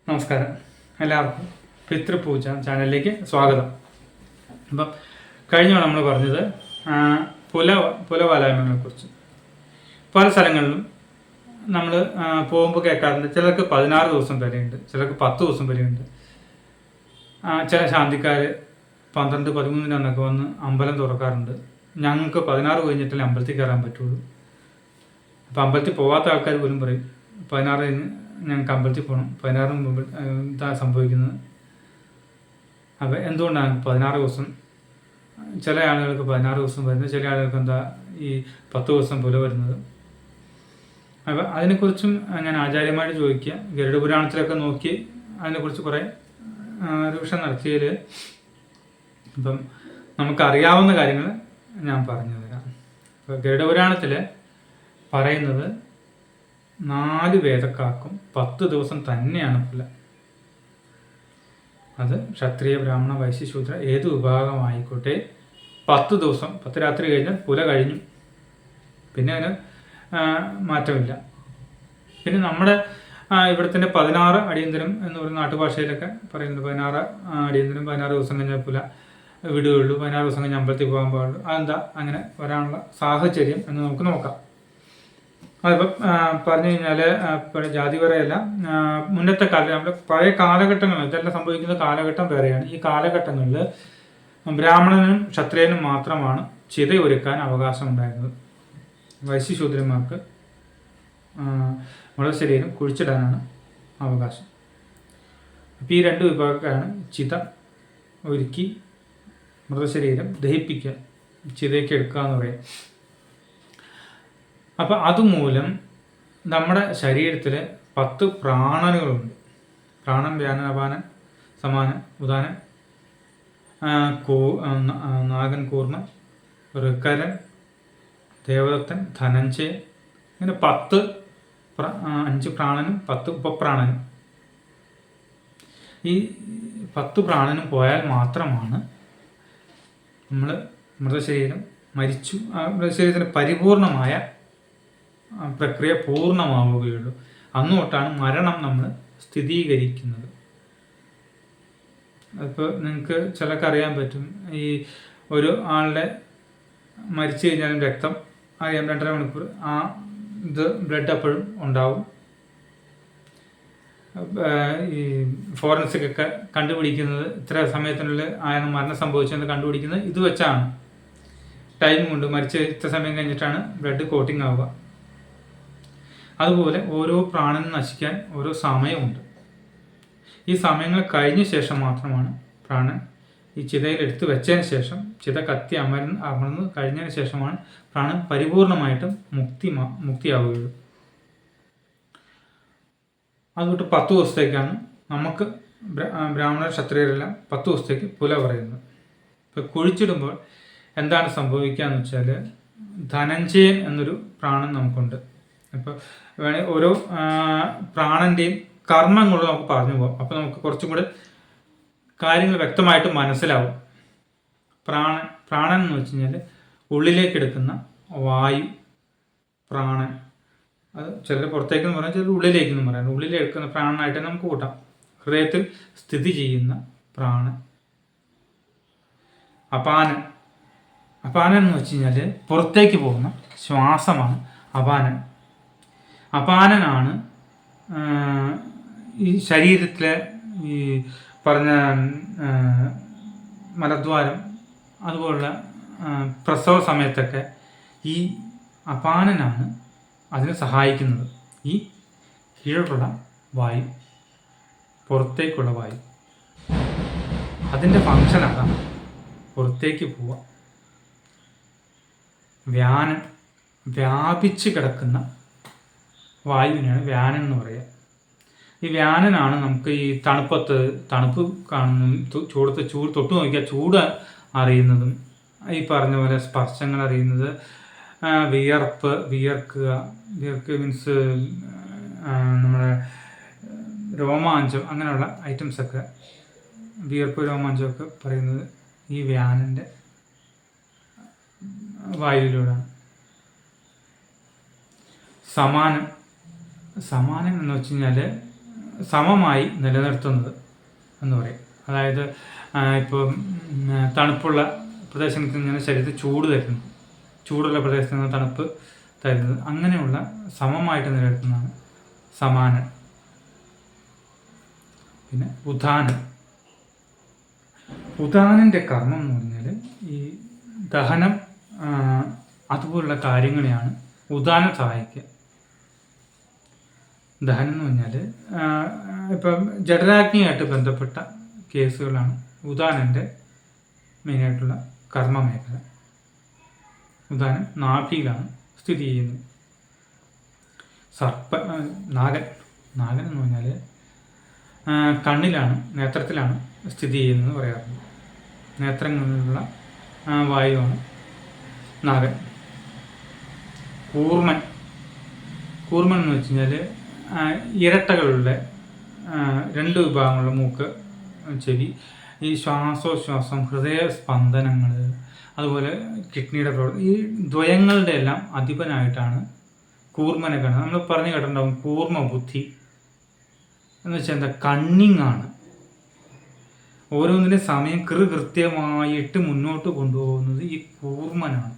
നമസ്കാരം, എല്ലാവർക്കും പിതൃപൂജ ചാനലിലേക്ക് സ്വാഗതം. അപ്പം കഴിഞ്ഞ നമ്മൾ പറഞ്ഞത് പുലവാലായ്മകളെക്കുറിച്ച്. പല സ്ഥലങ്ങളിലും നമ്മൾ പോകുമ്പോൾ കേൾക്കാറുണ്ട്. ചിലർക്ക് 16 ദിവസം വരെയുണ്ട്, ചിലർക്ക് 10 ദിവസം വരെയുണ്ട്. ചില ശാന്തിക്കാർ 12-13 വന്ന് അമ്പലം തുറക്കാറുണ്ട്. ഞങ്ങൾക്ക് 16 കഴിഞ്ഞിട്ടല്ലേ അമ്പലത്തിൽ കയറാൻ പറ്റുള്ളൂ. അപ്പോൾ അമ്പലത്തിൽ പോകാത്ത ആൾക്കാർ പോലും പറയും 16 കഴിഞ്ഞ് ഞങ്ങൾക്ക് അമ്പലത്തിൽ പോകണം, 16 മുമ്പ് ഇതാ സംഭവിക്കുന്നത്. അപ്പോൾ എന്തുകൊണ്ടാണ് 16 ദിവസം? ചില ആളുകൾക്ക് 16 ദിവസം വരുന്നത്, ചില ആളുകൾക്ക് ഈ 10 ദിവസം പോലെ വരുന്നത്. അപ്പോൾ അതിനെക്കുറിച്ചും ഞാൻ ആചാര്യന്മാരോട് ചോദിക്കുക. ഗരുഡ പുരാണത്തിലൊക്കെ നോക്കി അതിനെക്കുറിച്ച് കുറേ റിവിഷൻ നടത്തിയതിൽ ഇപ്പം നമുക്കറിയാവുന്ന കാര്യങ്ങൾ ഞാൻ പറഞ്ഞു തരാം. ഇപ്പോൾ ഗരുഡ പുരാണത്തിൽ പറയുന്നത് 4 വേദക്കാർക്കും 10 ദിവസം തന്നെയാണ് പുല. അത് ക്ഷത്രിയ, ബ്രാഹ്മണ, വൈശ്യ, ശൂദ്ര ഏത് വിഭാഗമായിക്കോട്ടെ 10 ദിവസം, 10 രാത്രി കഴിഞ്ഞാൽ പുല കഴിഞ്ഞു. പിന്നെ അതിന് മാറ്റമില്ല. പിന്നെ നമ്മുടെ ഇവിടത്തിൻ്റെ 16 അടിയന്തരം എന്ന് പറയുന്ന നാട്ടുഭാഷയിലൊക്കെ പറയുന്നത് 16 അടിയന്തരം, 16 ദിവസം കഴിഞ്ഞാൽ പുല വിടുകയുള്ളൂ, 16 ദിവസം കഴിഞ്ഞ് അമ്പലത്തിൽ പോകാൻ പാടുള്ളൂ. അതെന്താ അങ്ങനെ വരാനുള്ള സാഹചര്യം എന്ന് നമുക്ക് നോക്കാം. അതിപ്പോൾ പറഞ്ഞു കഴിഞ്ഞാൽ ഇപ്പോൾ ജാതി വേറെയല്ല. മുന്നത്തെ കാലം നമ്മുടെ പഴയ കാലഘട്ടങ്ങളിൽ ഇതെല്ലാം സംഭവിക്കുന്ന കാലഘട്ടം വേറെയാണ്. ഈ കാലഘട്ടങ്ങളിൽ ബ്രാഹ്മണനും ക്ഷത്രിയനും മാത്രമാണ് ചിതയൊരുക്കാൻ അവകാശമുണ്ടായിരുന്നത്. വൈശ്യശൂദ്രന്മാർക്ക് മൃതശരീരം കുഴിച്ചിടാനാണ് അവകാശം. അപ്പോൾ ഈ 2 വിഭാഗക്കാരാണ് ചിത ഒരുക്കി മൃതശരീരം ദഹിപ്പിക്കുക, ചിതയ്ക്ക് എടുക്കുക എന്ന് പറയും. അപ്പം അതുമൂലം നമ്മുടെ ശരീരത്തിൽ 10 പ്രാണനുകളുണ്ട്. പ്രാണൻ, വ്യാനൻ, അപാനൻ, സമാനൻ, ഉദാനൻ, നാഗൻ, കൂർമ്മൻ, ഋക്കരൻ, ദേവദത്തൻ, ധനഞ്ജയൻ, ഇങ്ങനെ 5 പ്രാണനും 10 ഉപപ്രാണനും. ഈ 10 പ്രാണനും പോയാൽ മാത്രമാണ് നമ്മൾ മൃതശരീരം മരിച്ചു, മൃതശരീരത്തിൻ്റെ പരിപൂർണമായ പ്രക്രിയ പൂർണ്ണമാവുകയുള്ളൂ. അന്ന് തൊട്ടാണ് മരണം നമ്മൾ സ്ഥിരീകരിക്കുന്നത്. അപ്പോൾ നിങ്ങൾക്ക് ചിലർക്ക് അറിയാൻ പറ്റും, ഈ ഒരു ആളുടെ മരിച്ചു കഴിഞ്ഞാലും രക്തം അറിയാം 2.5 മണിക്കൂർ ഇത് ബ്ലഡ് അപ്പോഴും ഉണ്ടാവും. ഈ ഫോറൻസിക് ഒക്കെ കണ്ടുപിടിക്കുന്നത് ഇത്ര സമയത്തിനുള്ളിൽ ആയാണ് മരണം സംഭവിച്ചതെന്ന് കണ്ടുപിടിക്കുന്നത് ഇത് വെച്ചാണ്. ടൈം കൊണ്ട് മരിച്ച് ഇത്ര സമയം കഴിഞ്ഞിട്ടാണ് ബ്ലഡ് കോട്ടിംഗ് ആവുക. അതുപോലെ ഓരോ പ്രാണനും നശിക്കാൻ ഓരോ സമയമുണ്ട്. ഈ സമയങ്ങൾ കഴിഞ്ഞ ശേഷം മാത്രമാണ് പ്രാണൻ ഈ ചിതയിൽ എടുത്ത് വെച്ചതിന് ശേഷം, ചിത കത്തി അമർന്ന് കഴിഞ്ഞതിന് ശേഷമാണ് പ്രാണൻ പരിപൂർണമായിട്ടും മുക്തിയാവുകയുള്ളൂ. അതുകൊണ്ട് 10 ദിവസത്തേക്കാണ് നമുക്ക് ബ്രാഹ്മണ ക്ഷത്രിയരെല്ലാം 10 ദിവസത്തേക്ക് പുല പറയുന്നത്. ഇപ്പോൾ കുഴിച്ചിടുമ്പോൾ എന്താണ് സംഭവിക്കുക എന്ന് വെച്ചാൽ, ധനഞ്ജയൻ എന്നൊരു പ്രാണൻ നമുക്കുണ്ട്. അപ്പോൾ വേണമെങ്കിൽ ഓരോ പ്രാണൻ്റെയും കർമ്മങ്ങൾ നമുക്ക് പറഞ്ഞു പോകാം. അപ്പോൾ നമുക്ക് കുറച്ചും കൂടെ കാര്യങ്ങൾ വ്യക്തമായിട്ട് മനസ്സിലാവും. പ്രാണൻ എന്ന് വെച്ച് കഴിഞ്ഞാൽ ഉള്ളിലേക്ക് എടുക്കുന്ന വായു പ്രാണൻ. അത് ചിലർ പുറത്തേക്കെന്ന് പറയാം, ചിലർ ഉള്ളിലേക്കെന്ന് പറയാം. ഉള്ളിലെടുക്കുന്ന പ്രാണനായിട്ട് നമുക്ക് കൂട്ടാം. ഹൃദയത്തിൽ സ്ഥിതി ചെയ്യുന്ന പ്രാണൻ. അപാനൻ എന്ന് വെച്ച് കഴിഞ്ഞാൽ പുറത്തേക്ക് പോകുന്ന ശ്വാസമാണ് അപാനൻ. അപാനനാണ് ഈ ശരീരത്തിലെ ഈ പറഞ്ഞ മലദ്വാരം അതുപോലുള്ള പ്രസവ സമയത്തൊക്കെ ഈ അപാനനാണ് അതിനെ സഹായിക്കുന്നത്. ഈ കീഴിലുള്ള വായു, പുറത്തേക്കുള്ള വായു, അതിൻ്റെ ഫങ്ഷൻ അതാണ്, പുറത്തേക്ക് പോവുക. വ്യാനൻ, വ്യാപിച്ച് കിടക്കുന്ന വായുവിനാണ് വ്യാനൻ എന്ന് പറയുക. ഈ വ്യാനനാണ് നമുക്ക് ഈ തണുപ്പ് കാണുന്നതും ചൂട് തൊട്ട് നോക്കിയാൽ ചൂട് അറിയുന്നതും, ഈ പറഞ്ഞ പോലെ സ്പർശങ്ങൾ അറിയുന്നത്, വിയർക്കുക മീൻസ് നമ്മുടെ രോമാഞ്ചം, അങ്ങനെയുള്ള ഐറ്റംസൊക്കെ വിയർപ്പ്, രോമാഞ്ചമൊക്കെ പറയുന്നത് ഈ വ്യാനൻ്റെ വായുവിലൂടെയാണ്. സമാനം എന്ന് വെച്ച് കഴിഞ്ഞാൽ സമമായി നിലനിർത്തുന്നത് എന്ന് പറയും. അതായത് ഇപ്പം തണുപ്പുള്ള പ്രദേശത്ത് നിന്ന് ശരീരത്തിൽ ചൂട് തരുന്നു, ചൂടുള്ള പ്രദേശത്ത് നിന്ന് തണുപ്പ് തരുന്നത്, അങ്ങനെയുള്ള സമമായിട്ട് നിലനിർത്തുന്നതാണ് സമാനൻ. പിന്നെ ഉദാനൻ. ഉദാനൻ്റെ കർമ്മം എന്ന് പറഞ്ഞാൽ ഈ ദഹനം അതുപോലുള്ള കാര്യങ്ങളെയാണ് ഉദാനം സഹായിക്കുക. ദഹനം എന്ന് പറഞ്ഞാൽ ഇപ്പം ജഠരാഗ്നിയായിട്ട് ബന്ധപ്പെട്ട കേസുകളാണ് ഉദാനൻ്റെ മെയിനായിട്ടുള്ള കർമ്മമേഖല. ഉദാനം നാഭിയിലാണ് സ്ഥിതി ചെയ്യുന്നത്. നാഗൻ എന്ന് പറഞ്ഞാൽ കണ്ണിലാണ്, നേത്രത്തിലാണ് സ്ഥിതി ചെയ്യുന്നതെന്ന് പറയാറുണ്ട്. നേത്രങ്ങളിലുള്ള വായുവാണ് നാഗൻ. കൂർമൻ എന്ന് വെച്ച് കഴിഞ്ഞാൽ ഇരട്ടകളുടെ 2 വിഭാഗങ്ങളുള്ള മൂക്ക്, ചെവി, ഈ ശ്വാസോച്ഛ്വാസം, ഹൃദയസ്പന്ദനങ്ങൾ, അതുപോലെ കിഡ്നിയുടെ പ്രവർത്തനം, ഈ ദ്വയങ്ങളുടെ എല്ലാം അധിപനായിട്ടാണ് കൂർമനെ കാണുന്നത്. നമ്മൾ പറഞ്ഞു കേട്ടിട്ടുണ്ടാവും കൂർമ്മ ബുദ്ധി എന്ന് വെച്ചാൽ എന്താ, കണ്ണിങ് ആണ്. ഓരോന്നിൻ്റെ സമയം കൃത്യമായിട്ട് മുന്നോട്ട് കൊണ്ടുപോകുന്നത് ഈ കൂർമ്മനാണ്.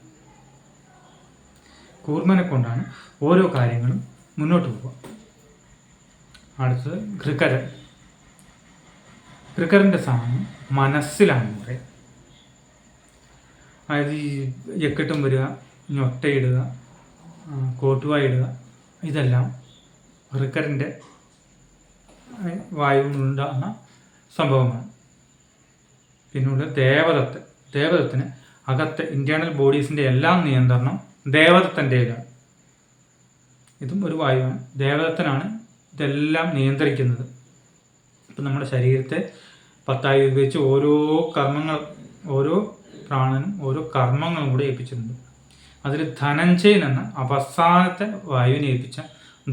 കൂർമ്മനെ കൊണ്ടാണ് ഓരോ കാര്യങ്ങളും മുന്നോട്ട് പോവുക. അടുത്തത് ഘൃകരൻ. ഘൃകരൻ്റെ സമയം മനസ്സിലാണെന്ന് പറയാം. അതായത് ഈ എക്കെട്ടും വരിക, ഞൊട്ടയിടുക, കോട്ടുവായിടുക, ഇതെല്ലാം ഘൃകരൻ്റെ വായുവിനുണ്ടാകുന്ന സംഭവമാണ്. പിന്നീട് ദേവദത്തിന് അകത്തെ ഇൻറ്റേർണൽ ബോഡീസിൻ്റെ എല്ലാം നിയന്ത്രണം ദേവദത്തൻ്റെതാണ്. ഇതും ഒരു വായുവാണ്. ദേവദത്തനാണ് ഇതെല്ലാം നിയന്ത്രിക്കുന്നത്. ഇപ്പം നമ്മുടെ ശരീരത്തെ 10 ഉപയോഗിച്ച് ഓരോ പ്രാണനും ഓരോ കർമ്മങ്ങളും കൂടെ ഏൽപ്പിച്ചിട്ടുണ്ട്. അതിൽ ധനഞ്ജയൻ എന്ന അവസാനത്തെ വായുവിനെ ഏൽപ്പിച്ച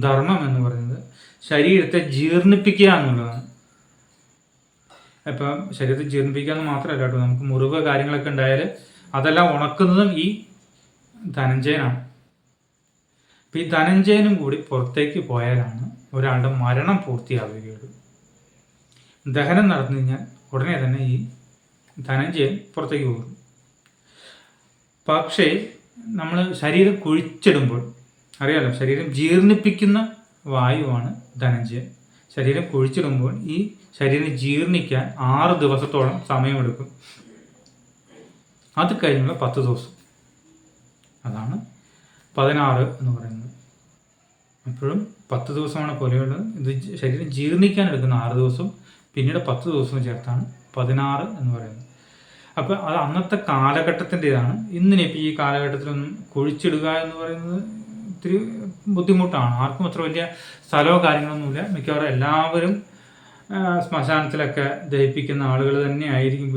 ധർമ്മം എന്ന് പറയുന്നത് ശരീരത്തെ ജീർണിപ്പിക്കുക എന്നുള്ളതാണ്. ഇപ്പം ശരീരത്തെ ജീർണിപ്പിക്കുക എന്ന് മാത്രമല്ല കേട്ടോ, നമുക്ക് മുറിവ് കാര്യങ്ങളൊക്കെ ഉണ്ടായാൽ അതെല്ലാം ഉണക്കുന്നതും ഈ ധനഞ്ജയനാണ്. അപ്പം ഈ ധനഞ്ജയനും കൂടി പുറത്തേക്ക് പോയാലാണ് ഒരാളുടെ മരണം പൂർത്തിയാവുകയുള്ളൂ. ദഹനം നടന്നു കഴിഞ്ഞാൽ ഉടനെ തന്നെ ഈ ധനഞ്ജയൻ പുറത്തേക്ക് പോകും. പക്ഷേ നമ്മൾ ശരീരം കുഴിച്ചിടുമ്പോൾ അറിയാലോ, ശരീരം ജീർണിപ്പിക്കുന്ന വായുവാണ് ധനഞ്ജയൻ. ശരീരം കുഴിച്ചിടുമ്പോൾ ഈ ശരീരം ജീർണിക്കാൻ 6 ദിവസത്തോളം സമയമെടുക്കും. അത് കഴിഞ്ഞുള്ള 10 ദിവസം, അതാണ് 16 എന്ന് പറയുന്നത്. എപ്പോഴും 10 ദിവസമാണ് പോലെയുള്ളത്. ഇത് ശരീരം ജീർണിക്കാൻ എടുക്കുന്ന 6 ദിവസം, പിന്നീട് 10 ദിവസം ചേർത്താണ് 16 എന്ന് പറയുന്നത്. അപ്പോൾ അത് അന്നത്തെ കാലഘട്ടത്തിൻ്റെതാണ്. ഇന്നിനിപ്പോൾ ഈ കാലഘട്ടത്തിലൊന്നും കുഴിച്ചിടുക എന്ന് പറയുന്നത് ഇത്തിരി ബുദ്ധിമുട്ടാണ്. ആർക്കും അത്ര വലിയ സ്ഥലമോ കാര്യങ്ങളൊന്നുമില്ല. മിക്കവാറും എല്ലാവരും ശ്മശാനത്തിലൊക്കെ ദഹിപ്പിക്കുന്ന ആളുകൾ തന്നെ ആയിരിക്കും.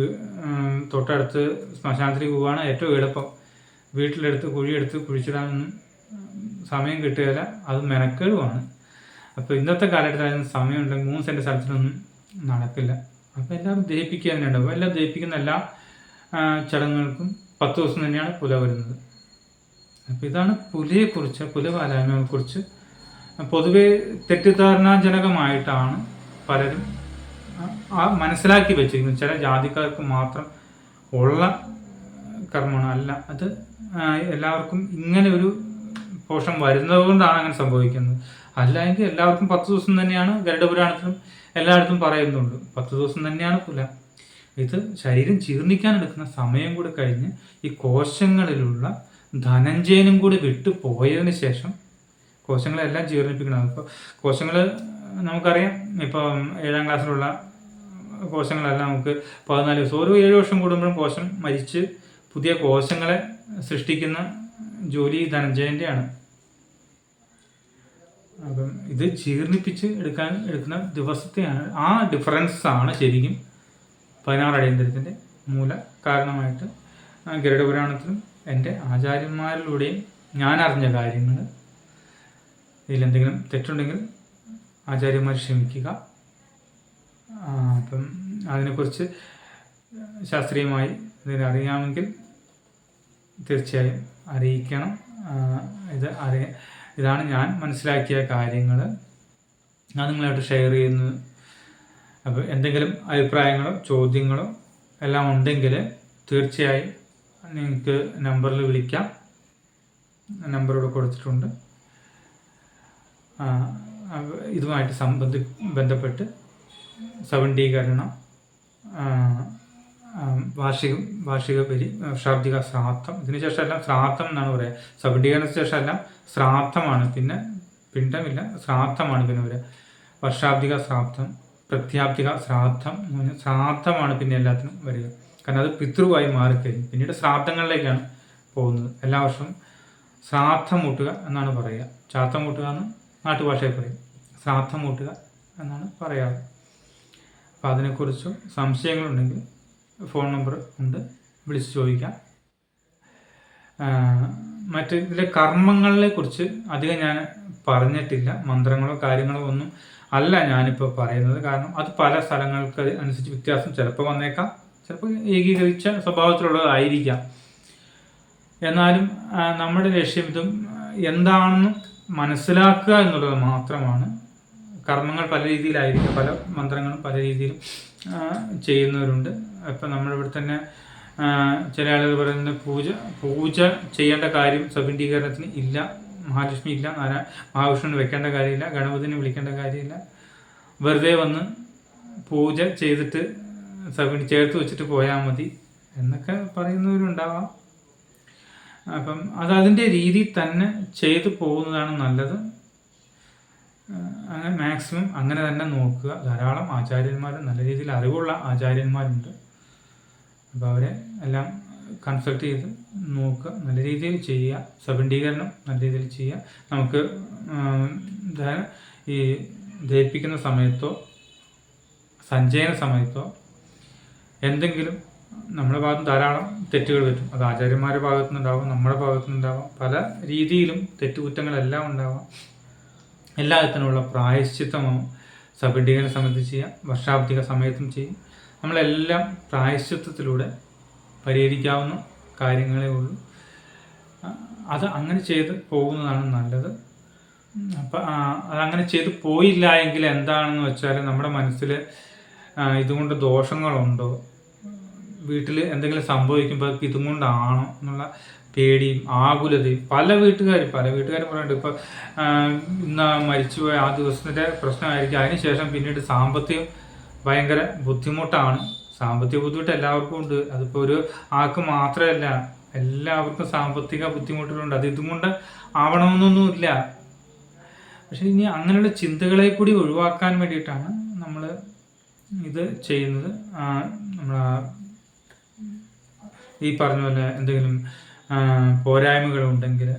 തൊട്ടടുത്ത് ശ്മശാനത്തിലേക്ക് പോവുകയാണ് ഏറ്റവും എളുപ്പം. വീട്ടിലെടുത്ത് കുഴിയെടുത്ത് കുഴിച്ചിടാനൊന്നും സമയം കിട്ടുകയില്ല, അത് മെനക്കേടുമാണ്. അപ്പോൾ ഇന്നത്തെ കാലഘട്ടത്തിൽ അതിന് സമയമുണ്ടെങ്കിൽ 3 സെൻറ്റ് സ്ഥലത്തിനൊന്നും നടക്കില്ല. അപ്പോൾ എല്ലാവരും ദഹിപ്പിക്കുക തന്നെ ഉണ്ടാവും. എല്ലാം ദഹിപ്പിക്കുന്ന എല്ലാ ചടങ്ങുകൾക്കും 10 ദിവസം തന്നെയാണ് പുല വരുന്നത്. അപ്പോൾ ഇതാണ് പുലയെക്കുറിച്ച്, പുലവാലായ്മയെക്കുറിച്ച് പൊതുവെ തെറ്റിദ്ധാരണാജനകമായിട്ടാണ് പലരും മനസ്സിലാക്കി വെച്ചിരിക്കുന്നത്. ചില ജാതിക്കാർക്ക് മാത്രം ഉള്ള കർമ്മമാണ്. അല്ല, അത് എല്ലാവർക്കും ഇങ്ങനെ ഒരു പോഷം വരുന്നത് കൊണ്ടാണ് അങ്ങനെ സംഭവിക്കുന്നത്. അല്ലെങ്കിൽ എല്ലാവർക്കും 10 ദിവസം തന്നെയാണ് ഗരുഡപുരാണത്തിലും എല്ലായിടത്തും പറയുന്നുണ്ട്. 10 ദിവസം തന്നെയാണ് പുല. ഇത് ശരീരം ജീർണിക്കാൻ എടുക്കുന്ന സമയം കൂടി കഴിഞ്ഞ് ഈ കോശങ്ങളിലുള്ള ധനഞ്ജയനും കൂടി വിട്ടു പോയതിന് ശേഷം കോശങ്ങളെല്ലാം ജീർണിപ്പിക്കണം. ഇപ്പോൾ കോശങ്ങൾ നമുക്കറിയാം, ഇപ്പം 7ാം ക്ലാസ്സിലുള്ള കോശങ്ങളെല്ലാം നമുക്ക് 14 ദിവസം, ഓരോ 7 വർഷം കൂടുമ്പോഴും കോശം മരിച്ച് പുതിയ കോശങ്ങളെ സൃഷ്ടിക്കുന്ന ജോലി ധനഞ്ജയൻ്റെയാണ്. അപ്പം ഇത് ജീർണിപ്പിച്ച് എടുക്കുന്ന ദിവസത്തെയാണ്, ആ ഡിഫറൻസാണ് ശരിക്കും 16 അടിയന്തരത്തിൻ്റെ മൂല കാരണമായിട്ട് ഗരുഡപുരാണത്തിലും എൻ്റെ ആചാര്യന്മാരിലൂടെയും ഞാൻ അറിഞ്ഞ കാര്യങ്ങൾ. ഇതിലെന്തെങ്കിലും തെറ്റുണ്ടെങ്കിൽ ആചാര്യന്മാർ ക്ഷമിക്കുക. അപ്പം അതിനെക്കുറിച്ച് ശാസ്ത്രീയമായി ഇതിനറിയാമെങ്കിൽ തീർച്ചയായും അറിയിക്കണം. ഇതാണ് ഞാൻ മനസ്സിലാക്കിയ കാര്യങ്ങൾ. അത് നിങ്ങളായിട്ട് ഷെയർ ചെയ്യുന്നത്. അപ്പോൾ എന്തെങ്കിലും അഭിപ്രായങ്ങളോ ചോദ്യങ്ങളോ എല്ലാം ഉണ്ടെങ്കിൽ തീർച്ചയായും നിങ്ങൾക്ക് നമ്പറിൽ വിളിക്കാം. നമ്പർ ഇവിടെ കൊടുത്തിട്ടുണ്ട്. ഇതുമായിട്ട് ബന്ധപ്പെട്ട് സവണ്ടീകരണം, വാർഷിക ശാബ്ദിക ശ്രാദ്ധം, ഇതിനുശേഷം എല്ലാം ശ്രാദ്ധം എന്നാണ് പറയുക. സവണ്ടീകരണത്തിന് ശേഷം എല്ലാം ശ്രാദ്ധമാണ്, പിന്നെ പിണ്ടമില്ല, ശ്രാദ്ധമാണ് പിന്നെ പറയുക. വർഷാബ്ദിക ശ്രാദ്ധം, പ്രത്യാബ്ദിക ശ്രാദ്ധം, ശ്രാദ്ധമാണ് പിന്നെ എല്ലാത്തിനും വരിക. കാരണം അത് പിതൃവായി മാറിക്കഴിഞ്ഞു. പിന്നീട് ശ്രാദ്ധങ്ങളിലേക്കാണ് പോകുന്നത്. എല്ലാ വർഷവും ശ്രാദ്ധം മൂട്ടുക എന്നാണ് പറയുക. ചാത്തം മൂട്ടുക എന്ന് നാട്ടുഭാഷയിൽ പറയും, ശ്രാദ്ധം മൂട്ടുക എന്നാണ് പറയാറ്. അപ്പോൾ അതിനെക്കുറിച്ച് സംശയങ്ങളുണ്ടെങ്കിൽ ഫോൺ നമ്പർ ഉണ്ട്, വിളിച്ച് ചോദിക്കാം. മറ്റ് ഇതിലെ കർമ്മങ്ങളെ കുറിച്ച് അധികം ഞാൻ പറഞ്ഞിട്ടില്ല. മന്ത്രങ്ങളോ കാര്യങ്ങളോ ഒന്നും അല്ല ഞാനിപ്പോൾ പറയുന്നത്. കാരണം അത് പല സ്ഥലങ്ങൾക്ക് അനുസരിച്ച് വ്യത്യാസം ചിലപ്പോൾ വന്നേക്കാം, ചിലപ്പോൾ ഏകീകരിച്ച സ്വഭാവത്തിലുള്ളതായിരിക്കാം. എന്നാലും നമ്മുടെ ലക്ഷ്യം ഇതും എന്താണെന്ന് മനസ്സിലാക്കുക എന്നുള്ളത് മാത്രമാണ്. കർമ്മങ്ങൾ പല രീതിയിലായിരിക്കും, പല മന്ത്രങ്ങളും പല രീതിയിലും ചെയ്യുന്നവരുണ്ട്. ഇപ്പം നമ്മളിവിടെ തന്നെ ചില ആളുകൾ പറയുന്നത് പൂജ ചെയ്യേണ്ട കാര്യം സബലീകരണത്തിന് ഇല്ല, മഹാലക്ഷ്മി ഇല്ല, മഹാവിഷ്ണുവിന് വെക്കേണ്ട കാര്യമില്ല, ഗണപതിനെ വിളിക്കേണ്ട കാര്യമില്ല, വെറുതെ വന്ന് പൂജ ചെയ്തിട്ട് ചേർത്ത് വെച്ചിട്ട് പോയാൽ മതി എന്നൊക്കെ പറയുന്നവരുണ്ടാവാം. അപ്പം അതിൻ്റെ രീതിയിൽ തന്നെ ചെയ്തു പോകുന്നതാണ് നല്ലത്. അങ്ങനെ മാക്സിമം അങ്ങനെ തന്നെ നോക്കുക. ധാരാളം ആചാര്യന്മാർ, നല്ല രീതിയിൽ അറിവുള്ള ആചാര്യന്മാരുണ്ട്. അപ്പോൾ അവരെ എല്ലാം കൺസൾട്ട് ചെയ്ത് നോക്കുക, നല്ല രീതിയിൽ ചെയ്യുക. സബലീകരണം നല്ല രീതിയിൽ ചെയ്യുക. നമുക്ക് ഈ ദഹിപ്പിക്കുന്ന സമയത്തോ സഞ്ചയന സമയത്തോ എന്തെങ്കിലും നമ്മുടെ ഭാഗത്ത് ധാരാളം തെറ്റുകൾ പറ്റും. അത് ആചാര്യന്മാരുടെ ഭാഗത്തു നിന്നുണ്ടാവാം, നമ്മുടെ ഭാഗത്തു നിന്നുണ്ടാവാം, പല രീതിയിലും തെറ്റുകുറ്റങ്ങളെല്ലാം ഉണ്ടാവാം. എല്ലാത്തിനുള്ള പ്രായശ്ചിത്തമാവും സബലീകരണ സമയത്ത് ചെയ്യുക, വർഷാബ്ദിക സമയത്തും ചെയ്യും. നമ്മളെല്ലാം പ്രായശ്ചിത്തത്തിലൂടെ പരിഹരിക്കാവുന്ന കാര്യങ്ങളേ ഉള്ളൂ. അത് അങ്ങനെ ചെയ്ത് പോകുന്നതാണ് നല്ലത്. അപ്പം അതങ്ങനെ ചെയ്ത് പോയില്ല എങ്കിൽ എന്താണെന്ന് വെച്ചാൽ നമ്മുടെ മനസ്സിൽ ഇതുകൊണ്ട് ദോഷങ്ങളുണ്ടോ, വീട്ടിൽ എന്തെങ്കിലും സംഭവിക്കുമ്പോൾ ഇതും കൊണ്ടാണോ എന്നുള്ള പേടിയും ആകുലതയും പല വീട്ടുകാരും പറയുന്നുണ്ട്. ഇപ്പോൾ ഇന്ന് മരിച്ചുപോയ ആ ദിവസത്തിൻ്റെ പ്രശ്നമായിരിക്കും. അതിനുശേഷം പിന്നീട് സാമ്പത്തികം ഭയങ്കര ബുദ്ധിമുട്ടാണ്. സാമ്പത്തിക ബുദ്ധിമുട്ട് എല്ലാവർക്കും ഉണ്ട്. അതിപ്പോൾ ഒരു ആൾക്ക് മാത്രമല്ല, എല്ലാവർക്കും സാമ്പത്തിക ബുദ്ധിമുട്ടുകളുണ്ട്. അത് ഇതും കൊണ്ട് ആവണമെന്നൊന്നുമില്ല. പക്ഷെ ഇനി അങ്ങനെയുള്ള ചിന്തകളെ കൂടി ഒഴിവാക്കാൻ വേണ്ടിയിട്ടാണ് നമ്മൾ ഇത് ചെയ്യുന്നത്. നമ്മൾ ഈ പറഞ്ഞ പോലെ എന്തെങ്കിലും പോരായ്മകളുണ്ടെങ്കിൽ,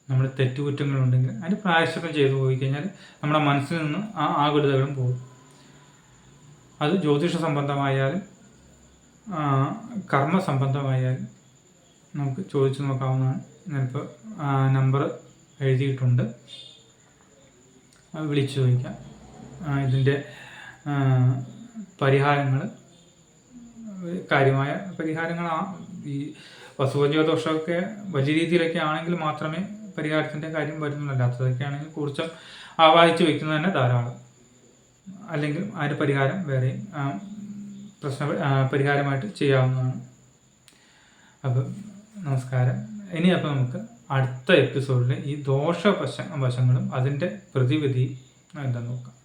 നമ്മുടെ തെറ്റുകുറ്റങ്ങളുണ്ടെങ്കിൽ അതിന് പ്രായശ്ചിത്തം ചെയ്തു പോയി കഴിഞ്ഞാൽ നമ്മുടെ മനസ്സിൽ നിന്ന് ആ ആകുലതകളും പോകും. അത് ജ്യോതിഷ സംബന്ധമായാലും കർമ്മ സംബന്ധമായാലും നമുക്ക് ചോദിച്ചു നോക്കാവുന്നതാണ്. ഞാനിപ്പോൾ നമ്പർ എഴുതിയിട്ടുണ്ട്, വിളിച്ചു ചോദിക്കാം. ഇതിൻ്റെ പരിഹാരങ്ങൾ കാര്യമായ പരിഹാരങ്ങളാണ്. ഈ വസുവഞ്ചദോഷമൊക്കെ വലിയ രീതിയിലൊക്കെ ആണെങ്കിൽ മാത്രമേ പരിഹാരത്തിൻ്റെ കാര്യം വരുന്നുള്ളല്ലാത്തതൊക്കെ ആണെങ്കിൽ കുറിച്ച് ആവാഹിച്ച് വയ്ക്കുന്നത് തന്നെ ധാരാളം. അല്ലെങ്കിൽ അതിൻ്റെ പരിഹാരം വേറെ പരിഹാരമായിട്ട് ചെയ്യാവുന്നതാണ്. അപ്പം നമസ്കാരം. ഇനി അപ്പം നമുക്ക് അടുത്ത എപ്പിസോഡിൽ ഈ വശങ്ങളും അതിൻ്റെ പ്രതിവിധി എന്താണെന്ന് നോക്കാം.